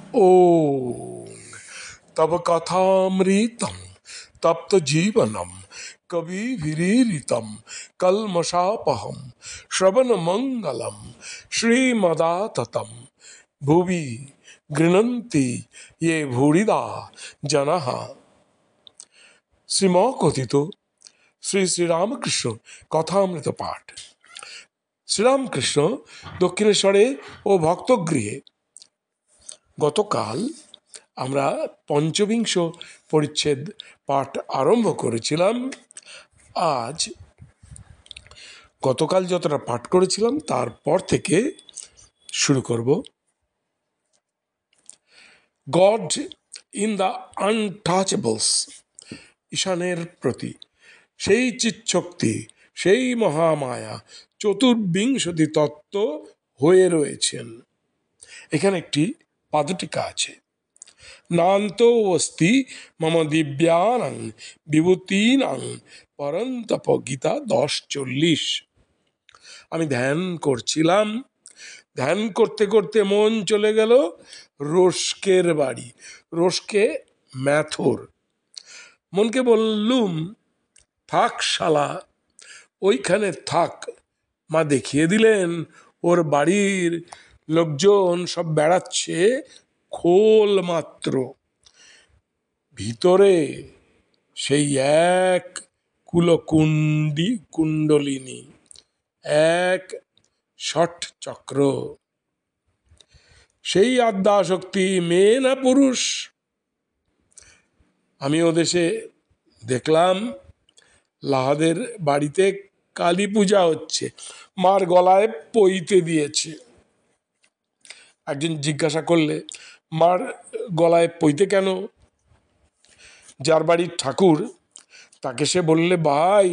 ओम तब कथामृतम तप्त जीवनम कवि विरीरितम कलमशापहम श्रवण मंगलम श्रीमदाततम भुवि गृह्णन्ति ये भूरिदा जनः। শ্রীম কথিত শ্রী শ্রীরামকৃষ্ণ কথামৃত পাঠ। শ্রীরামকৃষ্ণ দক্ষিণেশ্বরে ও ভক্তগৃহে। গতকাল আমরা পঞ্চবিংশ পরিচ্ছেদ পাঠ আরম্ভ করেছিলাম। আজ গতকাল যতটা পাঠ করেছিলাম তারপর থেকে শুরু করব। গড ইন দ্য আনটাচেবলস, ঈশানের প্রতি সেই চিৎশক্তি, সেই মহামায়া চতুর্বিংশতি তত্ত্ব হয়ে রয়েছেন। এখানে একটি পাদটিকা আছে, নান্ত অস্তি মম দিব্যানাং বিভূতিনাং পরন্তপ, গীতা 10:40। আমি ধ্যান করছিলাম, ধ্যান করতে করতে মন চলে গেল রস্কের বাড়ি, রস্কে ম্যাথর। মনকে বললুম, থাক শালা, ওইখানে থাক। মা দেখিয়ে দিলেন ওর বাড়ির লোকজন সব বেড়াচ্ছে খোল মাত্র, ভিতরে সেই এক কুণ্ডলিনী, এক ষট চক্র। সেই আদ্যাশক্তি, মেয়ে না পুরুষ? আমি ওদেশে দেখলাম লাহাদের বাড়িতে কালী পূজা হচ্ছে, মার গলায় পইতে দিয়েছে। একজন জিজ্ঞাসা করলে, মার গলায় পইতে কেন? যার বাড়ির ঠাকুর তাকে সে বললে, ভাই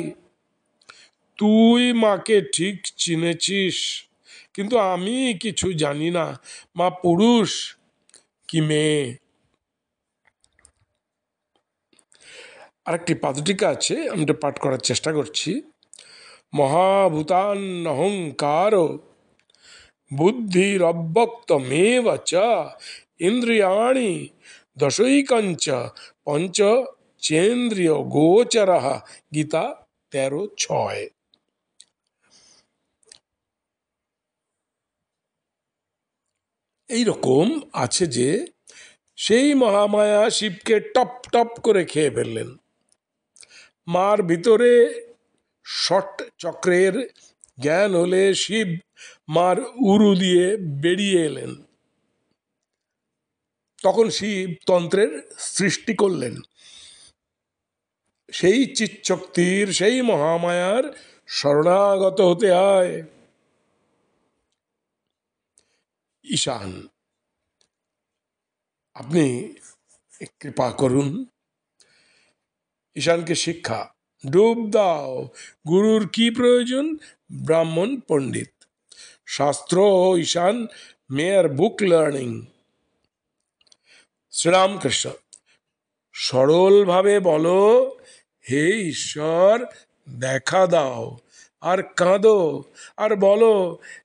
তুই মাকে ঠিক চিনেছিস, কিন্তু আমি কিছু জানি না, মা পুরুষ কি মেয়ে। আরেকটি পাদটিকা আছে, আমি এটা পাঠ করার চেষ্টা করছি। মহাভূতান অহংকার বুদ্ধিরব্যক্তমেব চ ইন্দ্রিয়াণি দশৈকঞ্চ পঞ্চ চেন্দ্রিয় গোচরঃ, গীতা 13:6। এইরকম আছে যে সেই মহামায়া শিবকে টপ টপ করে খেয়ে ফেললেন। মার ভিতরে ষট চক্রের জ্ঞান হলে শিব মার উরু দিয়ে বেরিয়ে এলেন। তখন শিব তন্ত্রের সৃষ্টি করলেন। সেই চিৎশক্তির, সেই মহামায়ার শরণাগত হতে হয়। ঈশান, আপনি কৃপা করুন, ঈশানকে শিক্ষা, ডুব দাও। গুরুর কি প্রয়োজন? ব্রাহ্মণ পণ্ডিত, শাস্ত্র, ঈশান, মেয়ার বুক লার্নিং। শ্রীরামকৃষ্ণ, সরলভাবে বলো, হে ঈশ্বর দেখা দাও, আর কাঁদো, আর বলো,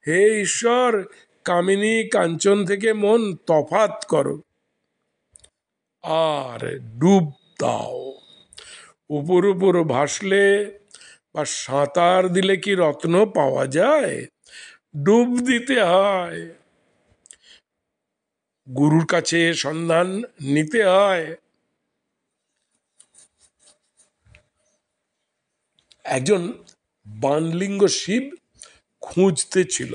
হে ঈশ্বর কামিনী কাঞ্চন থেকে মন তফাত করো, আর ডুব দাও। উপর উপর ভাসলে বা সাঁতার দিলে কি রত্ন পাওয়া যায়? ডুব দিতে হয়, গুরুর কাছে সন্ধান নিতে হয়। একজন বানলিঙ্গ শিব খুঁজতে ছিল।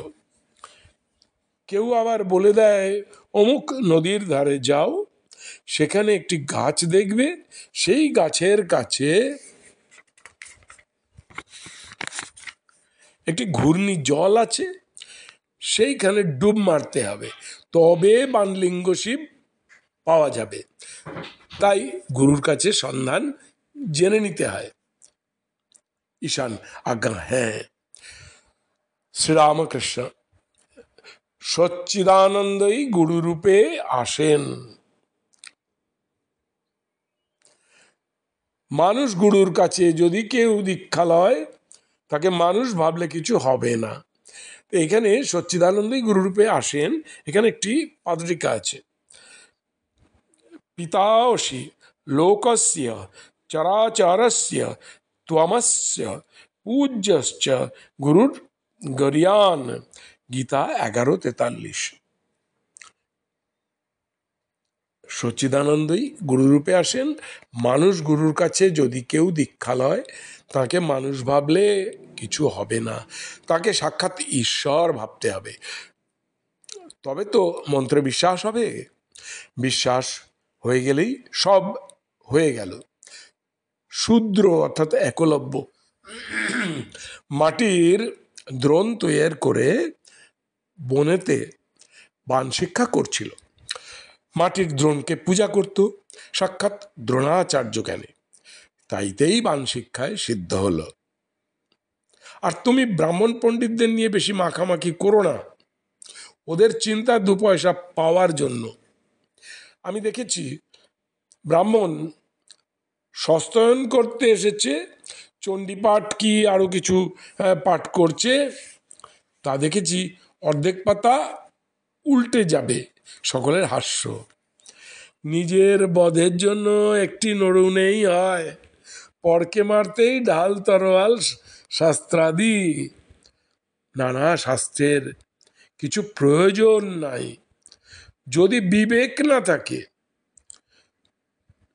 কেউ আবার বলে দেয়, অমুক নদীর ধারে যাও, সেখানে একটি গাছ দেখবে, সেই গাছের কাছে একটি ঘূর্ণি জল আছে, সেইখানে ডুব মারতে হবে, তবে বানলিঙ্গ শিব পাওয়া যাবে। তাই গুরুর কাছে সন্ধান জেনে নিতে হয়। ঈশান, আজ্ঞা হ্যাঁ। শ্রীরামকৃষ্ণ সচ্চিদানন্দই গুরুরূপে আসেন। মানুষ গুরুর কাছে যদি কেউ দীক্ষা লয়, তাকে মানুষ ভাবলে কিছু হবে না। এখানে সচ্চিদানন্দই গুরুরূপে আসেন, এখানে একটি পাদটিকা আছে, পিতাওসি লোকস্য চরাচরস্য ত্বমস্য পূজ্যশ্চ গুরুর গরিয়ান। গীতা 11:43। সচ্চিদানন্দই গুরুরূপে আসেন। মানুষ গুরুর কাছে যদি কেউ দীক্ষা লয়, তাকে মানুষ ভাবলে কিছু হবে না, তাকে সাক্ষাৎ ঈশ্বর ভাবতে হবে। তবে তো মন্ত্রে বিশ্বাস হবে। বিশ্বাস হয়ে গেলেই সব হয়ে গেল। শূদ্র অর্থাৎ একলব্য মাটির দ্রোণ তৈরি করে বনেতে বাণ শিক্ষা করছিল। মাটির দ্রোণকে পূজা করত সাক্ষাৎ দ্রোণাচার্য জ্ঞানে, তাইতেই বাণ শিক্ষায় সিদ্ধ হলো। আর তুমি ব্রাহ্মণ পণ্ডিতদের নিয়ে বেশি মাখামাখি করো না, ওদের চিন্তা 2 পয়সা পাওয়ার জন্য। আমি দেখেছি ব্রাহ্মণ সস্তয়ন করতে এসেছে, চণ্ডীপাঠ কি আরও কিছু পাঠ করছে, তা দেখেছি অর্ধেক পাতা উল্টে যাবে। সকলের হাস্য। নিজের বধের জন্য একটি নরুনেই হয়, পরকে মারতেই ঢাল তরোয়াল শাস্ত্রাদি। নানা শাস্ত্রের কিছু প্রয়োজন নাই যদি বিবেক না থাকে।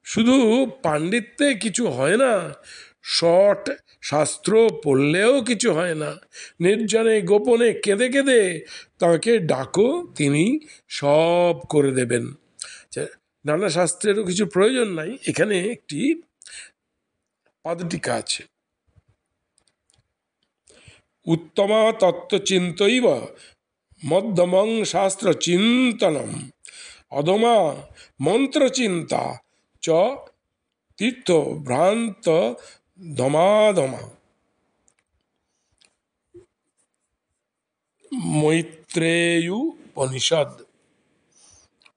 শুধু পাণ্ডিত্যে কিছু হয় না, শট শাস্ত্র পড়লেও কিছু হয় না। নির্জনে গোপনে কেঁদে কেঁদে তাকে ডাকো, তিনি সব করে দেবেন। নানা শাস্ত্রেরও কিছু প্রয়োজন নাই। এখানে একটি পাদটিকা আছে, উত্তমা তত্ত্বচিন্তৈব মধ্যমং শাস্ত্র চিন্তনম অধমা মন্ত্রচিন্তা চ তীর্থ ভ্রান্ত ধমাধমা। মৈত্রেয় উপনিষদ,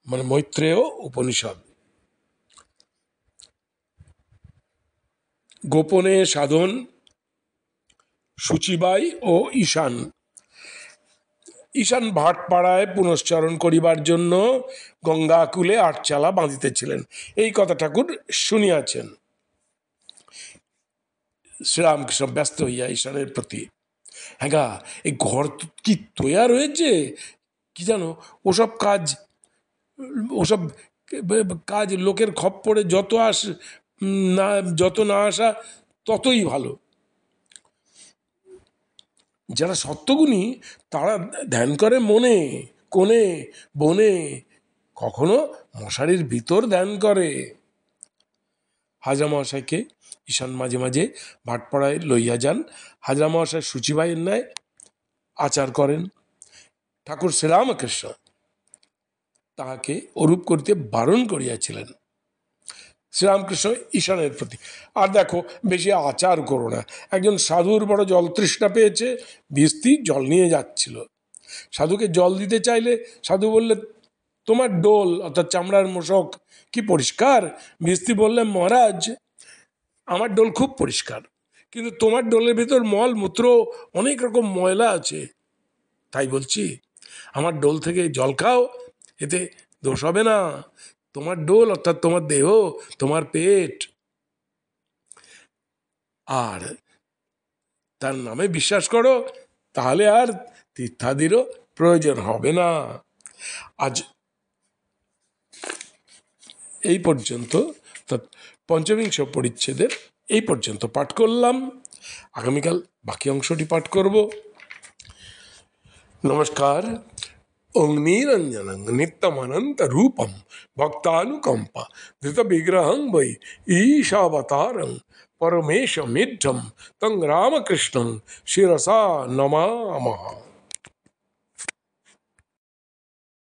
মানে মৈত্রেয় উপনিষদ। গোপনে সাধন সূচিবাই ও ঈশান। ঈশান ভাটপাড়ায় পুনশ্চরণ করিবার জন্য গঙ্গাকুলে 8 চালা বাঁধিতেছিলেন, এই কথা ঠাকুর শুনিয়াছেন। শ্রীরামকৃষ্ণ ব্যস্ত হইয়া ঈশানের প্রতি, হ্যাঁ গা, এই ঘর কি তৈয়ার হয়েছে কি জানো, ওসব কাজ লোকের খপ্পরে যত না আসা ততই ভালো। যারা সত্যগুণী তারা ধ্যান করে মনে, কোণে, বনে, কখনো মশারির ভিতর ধ্যান করে। হাজরা মহাশয়কে ঈশান মাঝে মাঝে ভাটপাড়ায় লইয়া যান। হাজরা মহাশয় সূচিবাইয়ের ন্যায় আচার করেন। ঠাকুর শ্রীরামকৃষ্ণ তাহাকে ওরূপ করিতে বারণ করিয়াছিলেন, শ্রীরামকৃষ্ণ ঈশানের প্রতি। আর দেখো, বেশি আচার করো না। একজন সাধুর বড় জল তৃষ্ণা পেয়েছে, ভিস্তি জল নিয়ে যাচ্ছিল। সাধুকে জল দিতে চাইলে সাধু বললে, তোমার ডোল অর্থাৎ চামড়ার মোশক কি পরিষ্কার? ভিস্তি বললে, মহারাজ আমার ডোল খুব পরিষ্কার, কিন্তু তোমার ডোলের ভিতর মল মূত্র অনেক রকম ময়লা আছে, তাই বলছি আমার ডোল থেকে জল খাও, এতে দোষ হবে না। তোমার ডোল অর্থাৎ তোমার দেহ, তোমার পেট, আর তার নামে বিশ্বাস করো, তাহলে আর তীর্থাদিরও প্রয়োজন হবে না। আজ এই পর্যন্ত, পঞ্চবিংশ পরিচ্ছেদের এই পর্যন্ত পাঠ করলাম। আগামীকাল বাকি অংশটি পাঠ করব। নমস্কার। ওং নিরঞ্জনং নিত্যমনন্ত রূপম ভক্তানুকম্পা ধৃত বিগ্রহং বৈ ঈশাবতারং পরমেশমিঢ্ঢম তং রামকৃষ্ণং শিরসা নমামः।